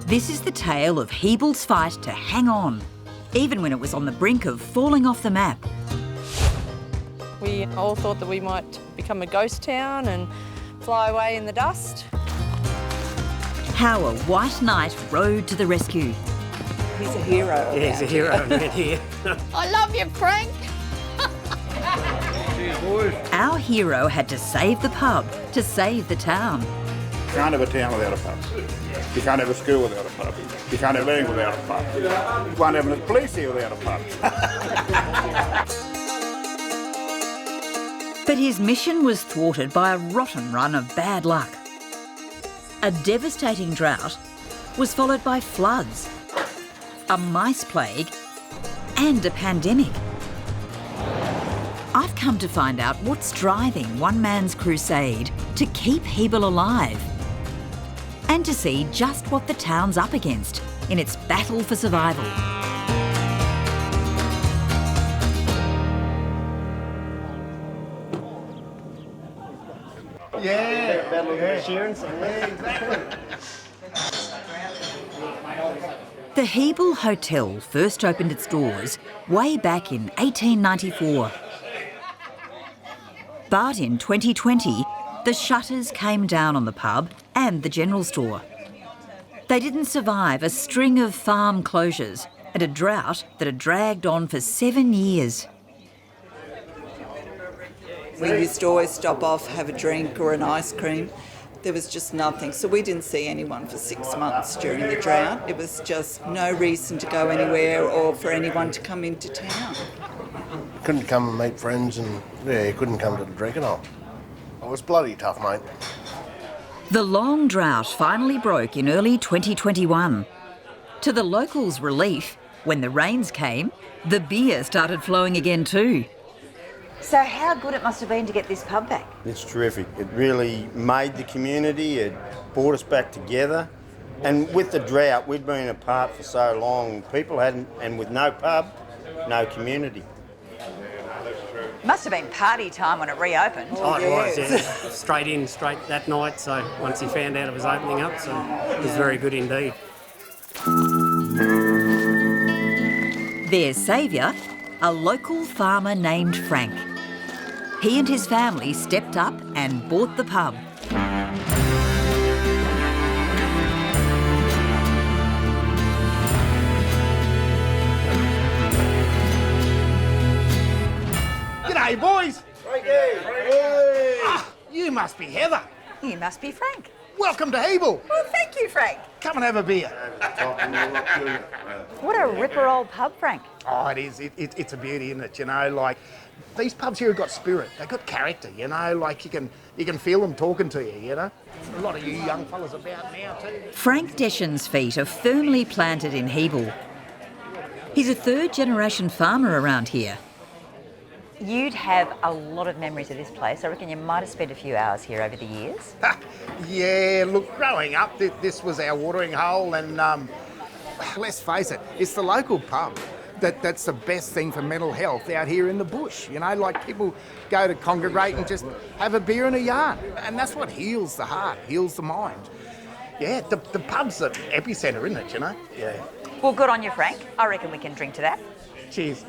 This is the tale of Hebel's fight to hang on, even when it was on the brink of falling off the map. We all thought that we might become a ghost town and fly away in the dust. How a white knight rode to the rescue. He's a hero. Yeah, he's a hero around here. I love you, Frank. Cheers, boys. Our hero had to save the pub to save the town. You can't have a town without a pub. You can't have a school without a pub. You can't have learning without a pub. You can't have a police here without a pub. But his mission was thwarted by a rotten run of bad luck. A devastating drought was followed by floods, a mice plague, and a pandemic. I've come to find out what's driving one man's crusade to keep Hebel alive, and to see just what the town's up against in its battle for survival. Yeah, battle of insurance. The Hebel Hotel first opened its doors way back in 1894. But in 2020, the shutters came down on the pub and the general store. They didn't survive a string of farm closures and a drought that had dragged on for 7 years. We used to always stop off, have a drink or an ice cream. There was just nothing. So we didn't see anyone for 6 months during the drought. It was just no reason to go anywhere or for anyone to come into town. Couldn't come and meet friends and, you couldn't come to the drinking hole. It was bloody tough, mate. The long drought finally broke in early 2021. To the locals' relief, when the rains came, the beer started flowing again too. So how good it must have been to get this pub back? It's terrific. It really made the community, it brought us back together. And with the drought, we'd been apart for so long, people hadn't, and with no pub, no community. Must have been party time when it reopened. Oh, it was, yeah. Straight that night, so once he found out it was opening up, so it was very good indeed. Their saviour, a local farmer named Frank. He and his family stepped up and bought the pub. G'day, boys. You must be Heather. You must be Frank. Welcome to Hebel. Well, thank you, Frank. Come and have a beer. What a ripper old pub, Frank. Oh, it is. It's a beauty, isn't it? You know, like these pubs here have got spirit. They've got character. You know, like you can feel them talking to you. You know, a lot of you young fellas about now too. Frank Deschen's feet are firmly planted in Hebel. He's a third-generation farmer around here. You'd have a lot of memories of this place. I reckon you might have spent a few hours here over the years. Yeah, look, growing up, this was our watering hole, and let's face it, it's the local pub that's the best thing for mental health out here in the bush. You know, like people go to congregate and just have a beer and a yarn, and that's what heals the heart, heals the mind. Yeah, the pub's the epicentre, isn't it, you know? Yeah. Well, good on you, Frank. I reckon we can drink to that. Cheers.